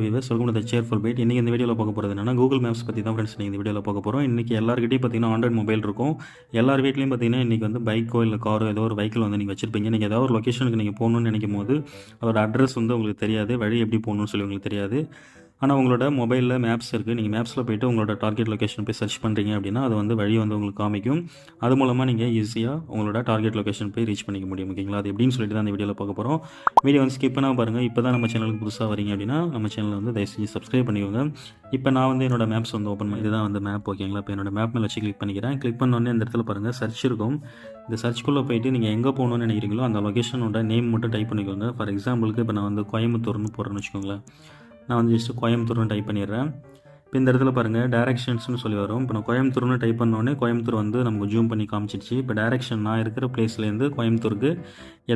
Viewers welcome to the cheerful byte. இன்றைக்கி இந்த வீடியோவில் பார்க்க போகிறது என்னன்னா கூகுள் மேப்ஸ் பற்றி தான் ஃப்ரெண்ட்ஸ். இந்த வீடியோவில் பார்க்க போகிறோம். இன்றைக்கி எல்லாருக்கிட்டையும் பார்த்தீங்கன்னா ஆண்ட்ராய்ட் மொபைல் இருக்கும். எல்லார் வீட்லையும் பார்த்தீங்கன்னா இன்றைக்கி வந்து பைக்கோ இல்லை காரோ ஏதோ ஒரு வெஹிக்கிள் வந்து நீங்கள் வச்சிருப்பீங்க. நீங்கள் ஏதாவது ஒரு லொக்கேஷனுக்கு நீங்கள் போகணுன்னு நினைக்கும் போது அதோட அட்ரஸ் வந்து உங்களுக்கு தெரியாது, வழி எப்படி போகணுன்னு சொல்லி உங்களுக்கு தெரியாது. ஆனால் உங்களோட மொபைலில் மேப்ஸ் இருக்குது. நீங்கள் மேப்ஸில் போய்ட்டு உங்களோட டார்கெட் லொக்கேஷன் போய் சர்ச் பண்ணுறீங்க அப்படின்னா அது வந்து வழி வந்து உங்களுக்கு காமிக்கும். அது மூலமாக நீங்கள் ஈஸியாக உங்களோட டார்கெட் லொக்கேஷன் போய் ரீச் பண்ணிக்க முடியும். ஓகேங்களா? அது எப்படின்னு சொல்லிட்டு தான் இந்த வீடியோவில் பார்க்க போகிறோம். வீடியோ வந்து ஸ்கிப் பண்ணால் பாருங்கள். இப்போ தான் நம்ம சேனலுக்கு புதுசாக வரீங்க அப்படின்னா நம்ம சேனலை வந்து தயவு செஞ்சு சப்ஸ்கிரைப் பண்ணிக்கோங்க. இப்போ நான் வந்து என்னோட மேப்ஸ் வந்து ஓப்பன் பண்ணி இதுதான் வந்து மேப். ஓகேங்களா? இப்போ என்னோட மேப் மேலே வச்சு கிளிக் பண்ணிக்கிறேன். கிளிக் பண்ணோடனே இந்த இடத்துல பாருங்கள் சர்ச் இருக்கும். இந்த சர்ச்குள்ளே போயிட்டு நீங்கள் எங்கே போகணுன்னு நினைக்கிறீங்களோ அந்த லொக்கேஷனோட நேம் மட்டும் டைப் பண்ணிக்கோங்க. ஃபார் எக்ஸாம்பிளுக்கு இப்போ நான் வந்து கோயம்புத்தூர்னு போகிறேன்னு வச்சுக்கோங்களேன். நான் வந்து ஜஸ்ட்டு கோயம்புத்தூர்னு டைப் பண்ணிடுறேன். இப்போ இந்த இடத்துல பாருங்கள் டைரக்ஷன்ஸ்னு சொல்லி வரும். இப்போ நான் கோயம்புத்தூர்னு டைப் பண்ணோடனே கோயம்புத்தூர் வந்து நமக்கு ஜூம் பண்ணி காமிச்சிடுச்சு. இப்போ டைரக்ஷன் நான் இருக்கிற பிளேஸ்லேருந்து கோயம்புத்தூருக்கு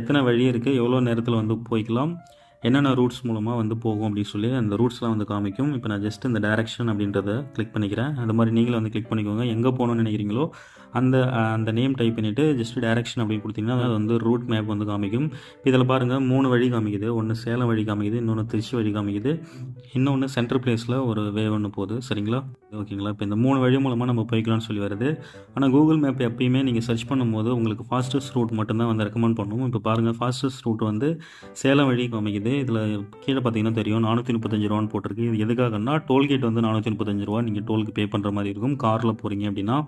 எத்தனை வழி இருக்குது, எவ்வளோ நேரத்தில் வந்து போய்க்கலாம், என்னென்ன ரூட்ஸ் மூலமாக வந்து போகும் அப்படின்னு சொல்லி அந்த ரூட்ஸ்லாம் வந்து காமிக்கும். இப்போ நான் ஜஸ்ட் இந்த டைரக்ஷன் அப்படின்றத கிளிக் பண்ணிக்கிறேன். அந்த மாதிரி நீங்களும் வந்து கிளிக் பண்ணிக்கோங்க. எங்கே போகணுன்னு நினைக்கிறீங்களோ அந்த நேம் டைப் பண்ணிவிட்டு ஜஸ்ட் டைரக்ஷன் அப்படின்னு கொடுத்தீங்கன்னா அது வந்து ரூட் மேப் வந்து காமிக்கும். இதில் பாருங்கள் 3 வழி காமிக்குது. ஒன்று சேலம் வழி காமிக்குது, இன்னொன்று திருச்சி வழி காமிக்குது, இன்னொன்று சென்ட்ரல் பிளேஸில் ஒரு வே ஒன்று போகுது. சரிங்களா? ஓகேங்களா? இப்போ இந்த 3 வழி மூலமாக நம்ம போய்க்கலாம்னு சொல்லி வருது. ஆனால் கூகுள் மேப் எப்பயுமே நீங்கள் சர்ச் பண்ணும்போது உங்களுக்கு ஃபாஸ்டஸ்ட் ரூட் மட்டும்தான் வந்து ரெக்கமெண்ட் பண்ணுவோம். இப்போ பாருங்கள் ஃபாஸ்டஸ்ட் ரூட் வந்து சேலம் வழி காமிக்குது. இதில் கீழே பார்த்தீங்கன்னா தெரியும் 435 ரூபான்னு போட்டிருக்கு. இது எதுக்காகன்னா டோல்கேட் வந்து 435 ரூபா நீங்கள் டோலுக்கு பே பண்ணுற மாதிரி இருக்கும். காரில் போகிறீங்க அப்படின்னா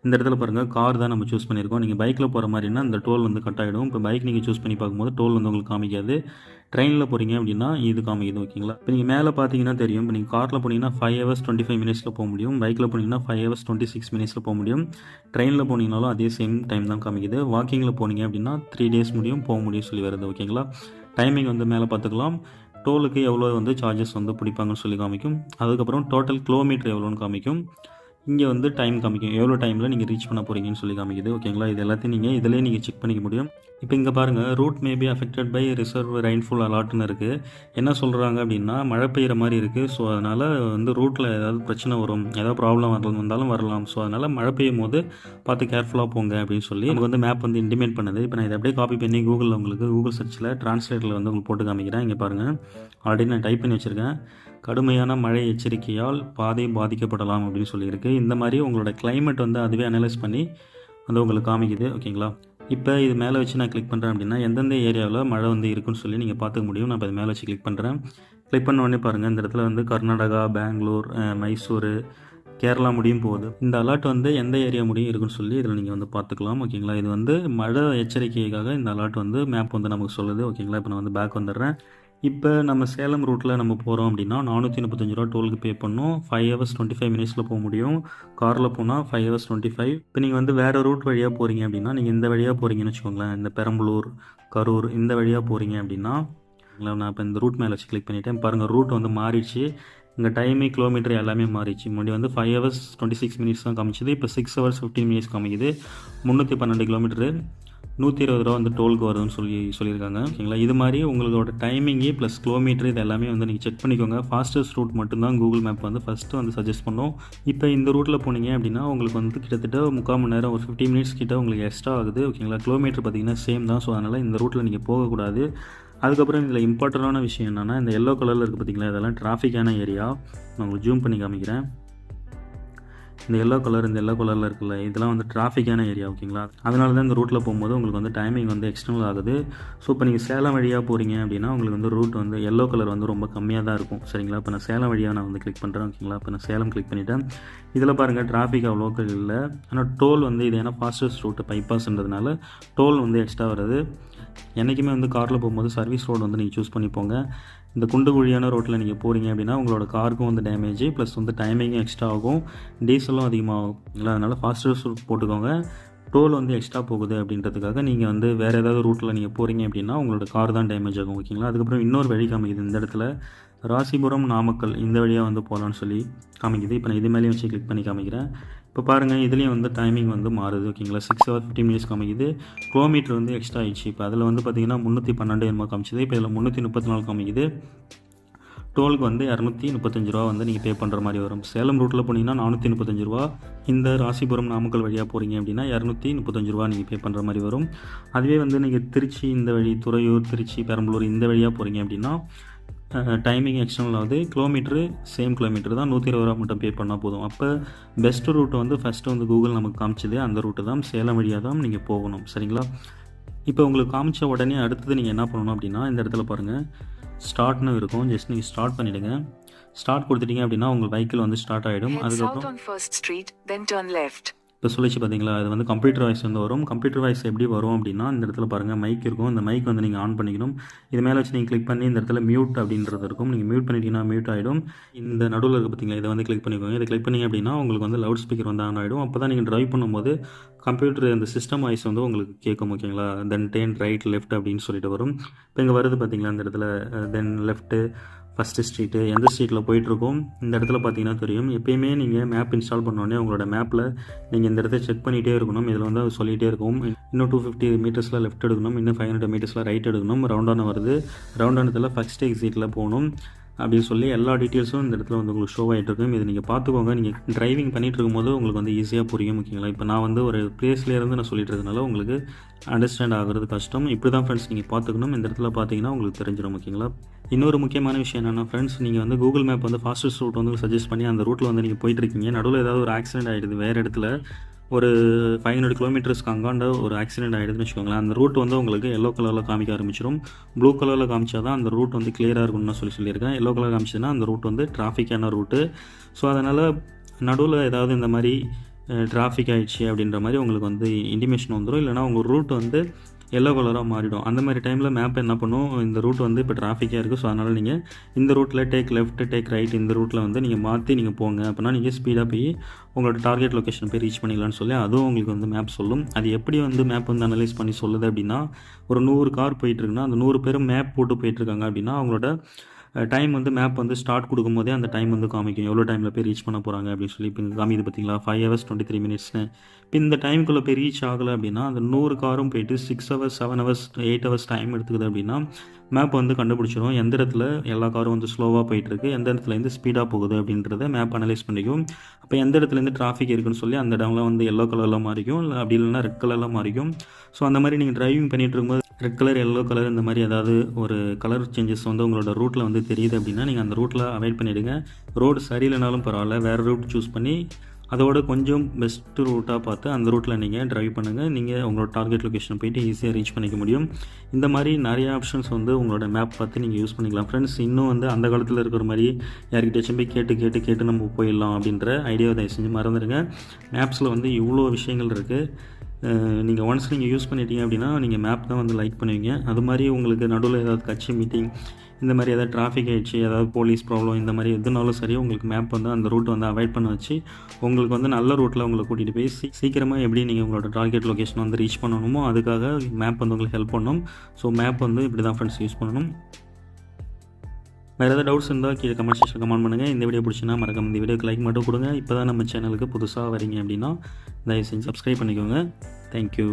இந்த இடத்துல பாருங்கள் கார் தான் நம்ம சூஸ் பண்ணியிருக்கோம். நீங்கள் பைக்கில் போகிற மாதிரினா இந்த டோல் வந்து கட் ஆகிடும். இப்போ பைக் நீங்கள் சூஸ் பண்ணி பார்க்கும்போது டோல் வந்து உங்களுக்கு காமிக்காது. ட்ரெயினில் போகிறீங்க அப்படின்னா இது காமிக்குது. ஓகேங்களா? இப்போ நீங்கள் மேலே பார்த்தீங்கன்னா தெரியும். இப்போ நீங்கள் காரில் போனீங்கன்னா 5 hours 25 minutes போக முடியும். பைக்கில் போனீங்கன்னா 5 hours 26 minutes போக முடியும். ட்ரெயினில் போனீங்கனாலும் அதே சேம் டைம் தான் காமிக்குது. வாக்கிங்கில் போனீங்க அப்படின்னா 3 days முடியும் போக முடியும் சொல்லி வருது. ஓகேங்களா? டைமிங் வந்து மேலே பார்த்துக்கலாம். டோலுக்கு எவ்வளோ வந்து சார்ஜஸ் வந்து பிடிப்பாங்கன்னு சொல்லி காமிக்கும். அதுக்கப்புறம் டோட்டல் கிலோமீட்டர் எவ்வளோன்னு காமிக்கும். இங்கே வந்து டைம் காமிக்கும், எவ்வளோ டைமில் நீங்கள் ரீச் பண்ண போகிறீங்கன்னு சொல்லி காமிக்குது. ஓகேங்களா? இது எல்லாத்தையும் இதிலே செக் பண்ணிக்க முடியும். இப்போ இங்கே பாருங்கள் root may be affected by reserve rainfall அலாட்னு இருக்குது. என்ன சொல்கிறாங்க அப்படின்னா மழை பெய்கிற மாதிரி இருக்குது. ஸோ அதனால் வந்து ரூட்டில் ஏதாவது பிரச்சனை வரும், ஏதாவது ப்ராப்ளம் வந்தாலும் வரலாம். ஸோ அதனால் மழை பெய்யும் போது பார்த்து கேர்ஃபுல்லாக போங்க அப்படின்னு சொல்லி நமக்கு வந்து மேப் வந்து இன்டிமேட் பண்ணுது. இப்போ நான் இதை அப்படியே காப்பி பண்ணி கூகுள் சர்ச்சில் ட்ரான்ஸ்லேட்டரில் வந்து உங்களுக்கு போட்டு காமிக்கிறேன். இங்கே பாருங்கள் ஆல்ரெடி நான் டைப் பண்ணி வச்சுருக்கேன். கடுமையான மழை எச்சரிக்கையால் பாதை பாதிக்கப்படலாம் அப்படின்னு சொல்லியிருக்கு. இந்த மாதிரி உங்களோட கிளைமேட் வந்து அதுவே அனலைஸ் பண்ணி வந்து உங்களுக்கு காமிக்குது. ஓகேங்களா? இப்போ இது மேலே வச்சு நான் கிளிக் பண்ணுறேன் அப்படின்னா எந்தெந்த ஏரியாவில் மழை வந்து இருக்குன்னு சொல்லி நீங்கள் பார்த்துக்க முடியும். நான் இப்போ இது மேலே வச்சு கிளிக் பண்ணுறேன். கிளிக் பண்ண உடனே பாருங்கள் இந்த இடத்துல வந்து கர்நாடகா, பெங்களூர், மைசூர், கேரளா முடியும் போகுது. இந்த அலர்ட் வந்து எந்த ஏரியா முடியும் இருக்குன்னு சொல்லி இதில் நீங்கள் வந்து பார்த்துக்கலாம். ஓகேங்களா? இது வந்து மழை எச்சரிக்கைக்காக இந்த அலர்ட் வந்து மேப் வந்து நமக்கு சொல்லுது. ஓகேங்களா? இப்போ நான் வந்து பேக் வந்துடுறேன். இப்போ நம்ம சேலம் ரூட்டில் நம்ம போகிறோம் அப்படின்னா 435 ரூபா டோலுக்கு பே பண்ணோம். 5 hours 25 minutes போக முடியும். காரில் போனால் 5 hours 25. இப்போ நீங்கள் வந்து வேறு ரூட் வழியாக போகிறீங்க அப்படின்னா நீங்கள் இந்த வழியாக போகிறீங்கன்னு வச்சுக்கோங்களேன். இந்த பெரம்பலூர், கரூர் இந்த வழியாக போகிறீங்க அப்படின்னா நான் இப்போ இந்த ரூட் மேலே வச்சு கிளிக் பண்ணிவிட்டேன். பாருங்கள் ரூட் வந்து மாறிடுச்சு. இங்கே டைமு, கிலோமீட்டர் எல்லாமே மாறிடுச்சு. முன்னாடி வந்து 5 hours 26 minutes தான் காமிச்சிது. இப்போ 6 hours 15 minutes காமிக்குது. 312 கிலோமீட்டரு, 120 ரூபா வந்து டோலுக்கு வருதுன்னு சொல்லியிருக்காங்க. ஓகேங்களா? இது மாதிரி உங்களோட டைமிங்கு ப்ளஸ் கிலோமீட்டர் இது எல்லாமே வந்து நீங்கள் செக் பண்ணிக்கோங்க. ஃபாஸ்டஸ்ட் ரூட் மட்டும்தான் கூகுள் மேப் வந்து ஃபஸ்ட்டு வந்து சஜஸ்ட் பண்ணும். இப்போ இந்த ரூட்டில் போனீங்க அப்படின்னா உங்களுக்கு வந்து கிட்டத்தட்ட 3/4 மணி நேரம், ஒரு 15 minutes கிட்ட உங்களுக்கு எக்ஸ்ட்ரா ஆகுது. ஓகேங்களா? கிலோமீட்டர் பார்த்தீங்கன்னா சேம் தான். ஸோ அதனால் இந்த ரூட்டில் நீங்கள் போகக்கூடாது. அதுக்கப்புறம் இதில் இம்பார்ட்டண்டான விஷயம் என்னென்னா இந்த எல்லோ கலரில் இருக்குது பார்த்தீங்களா, இதெல்லாம் டிராஃபிக்கான ஏரியா. நான் உங்களுக்கு ஜூம் பண்ணி காமிக்கிறேன். இந்த எல்லோ கலரில் இருக்குல்ல, இதெல்லாம் வந்து டிராஃபிக்கான ஏரியா. ஓகேங்களா? அதனால தான் இந்த ரூட்டில் போகும்போது உங்களுக்கு வந்து டைமிங் வந்து எக்ஸ்டர்னல் ஆகுது. ஸோ இப்போ நீங்கள் சேலம் வழியாக போகிறீங்க அப்படின்னா உங்களுக்கு வந்து ரூட் வந்து எல்லோ கலர் வந்து ரொம்ப கம்மியாக தான் இருக்கும். சரிங்களா? இப்போ நான் சேலம் வழியாக நான் வந்து கிளிக் பண்ணுறேன். ஓகேங்களா? இப்போ நான் சேலம் கிளிக் பண்ணிவிட்டேன். இதில் பாருங்கள் டிராஃபிக் அவ்வளோக்கு இல்லை. ஆனால் டோல் வந்து இது ஏன்னா ஃபாஸ்டஸ்ட் ரூட்டு பைபாஸ்ன்றதுனால டோல் வந்து எக்ஸ்ட்ரா வருது. என்றைக்குமே வந்து காரில் போகும்போது சர்வீஸ் ரோடு வந்து நீங்கள் சூஸ் பண்ணி போங்க. இந்த குண்டு குழியான ரோட்டில் நீங்கள் போகிறீங்க அப்படின்னா உங்களோட காருக்கும் வந்து டேமேஜ் ப்ளஸ் வந்து டைமிங்கும் எக்ஸ்ட்ரா ஆகும், டீசலும் அதிகமாகும். இல்லை அதனால் ஃபாஸ்டஸ்ட் ரூட் போட்டுக்கோங்க. டோல் வந்து எக்ஸ்ட்ரா போகுது அப்படின்றதுக்காக நீங்கள் வந்து வேறு ஏதாவது ரூட்டில் நீங்கள் போகிறீங்க அப்படின்னா உங்களோட கார் தான் டேமேஜ் ஆகும். ஓகேங்களா? அதுக்கப்புறம் இன்னொரு வழி காமிக்குது. இந்த இடத்துல ராசிபுரம், நாமக்கல் இந்த வழியாக வந்து போகலான்னு சொல்லி காமிக்குது. இப்போ நான் இது மேலேயும் வச்சு கிளிக் பண்ணி காமிக்கிறேன். இப்போ பாருங்கள் இதுலேயும் வந்து டைமிங் வந்து மாறுது. ஓகேங்களா? 6 hours 15 minutes காமிக்குது. கிலோமீட்டர் வந்து எக்ஸ்ட்ரா ஆயிடுச்சு. இப்போ அதில் வந்து பார்த்திங்கன்னா 312 என்னமோ காமிச்சிது. இப்போ இதில் 334 காமிக்குது. டோலுக்கு வந்து 235 ரூபா வந்து நீங்கள் பே பண்ணுற மாதிரி வரும். சேலம் ரூட்டில் போனீங்கன்னா 435 ரூபா. இந்த ராசிபுரம், நாமக்கல் வழியாக போகிறீங்க அப்படின்னா 235 ரூபா நீங்கள் பே பண்ணுற மாதிரி வரும். அதுவே வந்து நீங்கள் திருச்சி இந்த வழி, துறையூர், திருச்சி, பெரம்பலூர் இந்த வழியாக போகிறீங்க அப்படின்னா டைமிங் எக்ஸ்டர்னல் ஆகுது. கிலோமீட்ரு சேம் கிலோமீட்டர் தான், 120 ரூபா மட்டும் பே பண்ணால் போதும். அப்போ பெஸ்ட் ரூட் வந்து ஃபஸ்ட்டு வந்து கூகுள் நமக்கு காமிச்சது அந்த ரூட்டு தான், சேலம் வழியாக தான் நீங்கள் போகணும். சரிங்களா? இப்போ உங்களுக்கு காமிச்ச உடனே அடுத்தது நீங்கள் என்ன பண்ணணும் அப்படின்னா, இந்த இடத்துல பாருங்கள் ஸ்டார்ட்னு இருக்கும். ஜஸ்ட் நீங்கள் ஸ்டார்ட் பண்ணிவிடுங்க. ஸ்டார்ட் கொடுத்துட்டீங்க அப்படின்னா உங்கள் வெஹிக்கிள் வந்து ஸ்டார்ட் ஆகிடும். அதுக்கப்புறம் இப்போ சொல்லிச்சு பார்த்தீங்களா, அது வந்து கம்ப்யூட்டர் வாய்ஸ் வந்து வரும். கம்ப்யூட்டர் வாய்ஸ் எப்படி வரும் அப்படின்னா, இந்த இடத்துல பாருங்கள் மைக் இருக்கும். இந்த மைக் வந்து நீங்கள் ஆன் பண்ணிக்கணும். இது மேலே வச்சு நீங்கள் கிளிக் பண்ணி இந்த இடத்துல மியூட் அப்படின்றது இருக்கும். நீங்கள் மியூட் பண்ணிட்டீங்கன்னா மியூட் ஆகிடும். இந்த நடுவில் இருக்குது பார்த்தீங்களா, இதை வந்து கிளிக் பண்ணிக்கோங்க. இதை கிளிக் பண்ணிங்க அப்படின்னா உங்களுக்கு வந்து லவுட் ஸ்பீக்கர் வந்து ஆன் ஆகிடும். அப்போ தான் நீங்கள் ட்ரைவ் பண்ணும்போது கம்ப்யூட்டர் அந்த சிஸ்டம் வாய்ஸ் வந்து உங்களுக்கு கேட்கும். ஓகேங்களா? தென் டேர்ன் ரைட் லெஃப்ட் அப்படின்னு சொல்லிட்டு வரும். இப்போ இங்கே வருது பார்த்தீங்களா இந்த இடத்துல, தென் லெஃப்ட்டு ஃபஸ்ட்டு ஸ்ட்ரீட்டு, எந்த ஸ்ட்ரீட்டில் போயிட்டுருக்கோம் இந்த இடத்துல பார்த்தீங்கன்னா தெரியும். எப்பயுமே நீங்கள் மேப் இன்ஸ்டால் பண்ணோடனே உங்களோட மேப்பில் நீங்கள் இந்த இடத்த செக் பண்ணிகிட்டே இருக்கணும். இதில் வந்து சொல்லிகிட்டே இருக்கும், இன்னும் 250 மீட்டர்ஸில் லெஃப்ட் எடுக்கணும், இன்னும் 500 மீட்டர்ஸில் ரைட் எடுக்கணும், ரவுண்டான வருது, ரவுண்டானத்தில் ஃபஸ்ட் எக்ஸிட்டில் போகணும் அப்படின்னு சொல்லி எல்லா டீட்டெயில்ஸும் இந்த இடத்துல வந்து உங்களுக்கு ஷோ ஆகிட்டு இருக்கும். இது நீங்கள் பார்த்துக்கோங்க. நீங்கள் டிரைவிங் பண்ணிகிட்டு இருக்கும்போது உங்களுக்கு வந்து ஈஸியாக புரியும். ஓகேங்களா? இப்போ நான் வந்து ஒரு பிளேஸ்லேருந்து நான் சொல்லிட்டு இருக்கனால உங்களுக்கு அண்டர்ஸ்டாண்ட் ஆகிறது கஷ்டம். இப்படி தான் ஃப்ரெண்ட்ஸ் நீங்கள் பார்த்துக்கணும். இந்த இடத்துல பார்த்தீங்கன்னா உங்களுக்கு தெரிஞ்சிடும். ஓகேங்களா? இன்னொரு முக்கியமான விஷயம் என்னென்னா ஃப்ரெண்ட்ஸ், நீங்கள் வந்து கூகுள் மேப் வந்து ஃபாஸ்டஸ்ட் ரூட் வந்து சஜஸ்ட் பண்ணி அந்த ரூட்டில் வந்து நீங்கள் போயிட்டுருக்கீங்க. நடுவில் ஏதாவது ஒரு ஆக்சிடென்ட் ஆகிடுது, வேறு இடத்துல ஒரு 500 கிலோமீட்டர்ஸ்க்கு அங்காண்ட ஒரு ஆக்சிடென்ட் ஆகிடுதுன்னு வச்சுக்கோங்களேன். அந்த ரூட் வந்து உங்களுக்கு எல்லோ கலரில் காமிக்க ஆரம்பிச்சிடும். ப்ளூ கலரில் காமிச்சா தான் அந்த ரூட் வந்து கிளியராக இருக்கும்னு நான் சொல்லியிருக்கேன். எல்லோ கலர் காமிச்சதுன்னா அந்த ரூட் வந்து டிராஃபிக்கான ரூட்டு. ஸோ அதனால் நடுவில் ஏதாவது இந்த மாதிரி டிராஃபிக் ஆகிடுச்சு அப்படின்ற மாதிரி உங்களுக்கு வந்து இன்டிமேஷன் வந்துடும். இல்லைனா உங்கள் ரூட் வந்து எல்லோ கலராக மாறிடும். அந்த மாதிரி டைமில் மேப் என்ன பண்ணும், இந்த ரூட் வந்து இப்போ டிராஃபிக்காக இருக்குது, ஸோ அதனால் நீங்கள் இந்த ரூட்டில் டேக் லெஃப்ட், டேக் ரைட், இந்த ரூட்டில் வந்து நீங்கள் மாற்றி நீங்கள் போங்க. அப்படின்னா நீங்கள் ஸ்பீடாக போய் உங்களோட டார்கெட் லொக்கேஷன் போய் ரீச் பண்ணிக்கலாம்னு சொல்லி அதுவும் உங்களுக்கு வந்து மேப் சொல்லும். அது எப்படி வந்து மேப் வந்து அனலைஸ் பண்ணி சொல்லுது அப்படின்னா, ஒரு 100 கார் போயிட்டுருக்குன்னா அந்த 100 பேரும் மேப் போட்டு போயிட்டுருக்காங்க அப்படின்னா அவங்களோட டைம் வந்து மேப் வந்து ஸ்டார்ட் கொடுக்கும்போதே அந்த டைம் வந்து காமிக்கும், எவ்வளோ டைமில் போய் ரீச் பண்ண போகிறாங்க அப்படின்னு சொல்லி. இப்போ காமிக்குது பார்த்தீங்களா, 5 hours 23 minutesனு. இப்போ இந்த டைமுக்குள்ளே போய் ரீச் ஆகலை அப்படின்னா அந்த 100 காரும் போயிட்டு 6 hours 7 hours 8 hours டைம் எடுத்துக்குது அப்படின்னா மேப் வந்து கண்டுபிடிச்சிடும் எந்த இடத்துல எல்லா காரும் வந்து ஸ்லோவாக போயிட்டுருக்கு, எந்த இடத்துலேருந்து ஸ்பீடாக போகுது அப்படின்றத மேப் அனலைஸ் பண்ணிக்கும். அப்போ எந்த இடத்துலேருந்து டிராஃபிக் இருக்குன்னு சொல்லி அந்த இடம்லாம் வந்து எல்லோ கலரில் மாறிக்கும், இல்லை அப்படி இல்லைனா ரெட் கலரில் மாறிக்கும். ஸோ அந்த மாதிரி நீங்கள் டிரைவிங் பண்ணிகிட்டு இருக்கும்போது ரெட் கலர், எல்லோ கலர் இந்த மாதிரி ஏதாவது ஒரு கலர் சேஞ்சஸ் வந்து உங்களோட ரூட்டில் வந்து தெரியுது அப்படின்னா நீங்கள் அந்த ரூட்டில் அவாய்ட் பண்ணிவிடுங்க. ரோடு சரியில்லைனாலும் பரவாயில்ல, வேறு ரூட் சூஸ் பண்ணி அதோட கொஞ்சம் பெஸ்ட்டு ரூட்டாக பார்த்து அந்த ரூட்டில் நீங்கள் ட்ரைவ் பண்ணுங்கள். நீங்கள் உங்களோட டார்கெட் லொக்கேஷன் போய்ட்டு ஈஸியாக ரீச் பண்ணிக்க முடியும். இந்த மாதிரி நிறைய ஆப்ஷன்ஸ் வந்து உங்களோட மேப் பார்த்து நீங்கள் யூஸ் பண்ணிக்கலாம் ஃப்ரெண்ட்ஸ். இன்னும் வந்து அந்த காலத்தில் இருக்கிற மாதிரி யார்கிட்டச்சும் போய் கேட்டு நம்ம போயிடலாம் அப்படின்ற ஐடியாவை தயவு செஞ்சு மறந்துடுங்க. மேப்ஸில் வந்து இவ்வளோ விஷயங்கள் இருக்குது. நீங்கள் ஒன்ஸ் நீங்கள் யூஸ் பண்ணிட்டீங்க அப்படின்னா நீங்கள் மேப் தான் வந்து லைக் பண்ணுவீங்க. அது மாதிரி உங்களுக்கு நடுவில் ஏதாவது கட்சி மீட்டிங் இந்த மாதிரி ஏதாவது டிராஃபிக் ஆகிடுச்சு, ஏதாவது போலீஸ் ப்ராப்ளம் இந்த மாதிரி எதுனாலும் சரி உங்களுக்கு மேப் வந்து அந்த ரூட் வந்து அவாய்ட் பண்ண வச்சு உங்களுக்கு வந்து நல்ல ரூட்டில் உங்களை கூட்டிகிட்டு போய் சீக்கிரமாக எப்படி நீங்கள் உங்களோட டார்கெட் லொக்கேஷன் வந்து ரீச் பண்ணணுமோ அதுக்காக மேப் வந்து உங்களுக்கு ஹெல்ப் பண்ணணும். ஸோ மேப் வந்து இப்படி தான் ஃப்ரெண்ட்ஸ் யூஸ் பண்ணணும். வேறு ஏதாவது டவுட்ஸ் இருந்தால் கீழே கமெண்ட் செக்ஷன் கமெண்ட் பண்ணுங்கள். இந்த வீடியோ பிடிச்சின்னா மறக்காம இந்த வீடியோக்கு லைக் மட்டும் கொடுங்க. இப்போ தான் நம்ம சேனலுக்கு புதுசாக வரீங்க அப்படின்னா தயவு செஞ்சு சப்ஸ்கிரைப் பண்ணிக்கோங்க. தேங்க்யூ.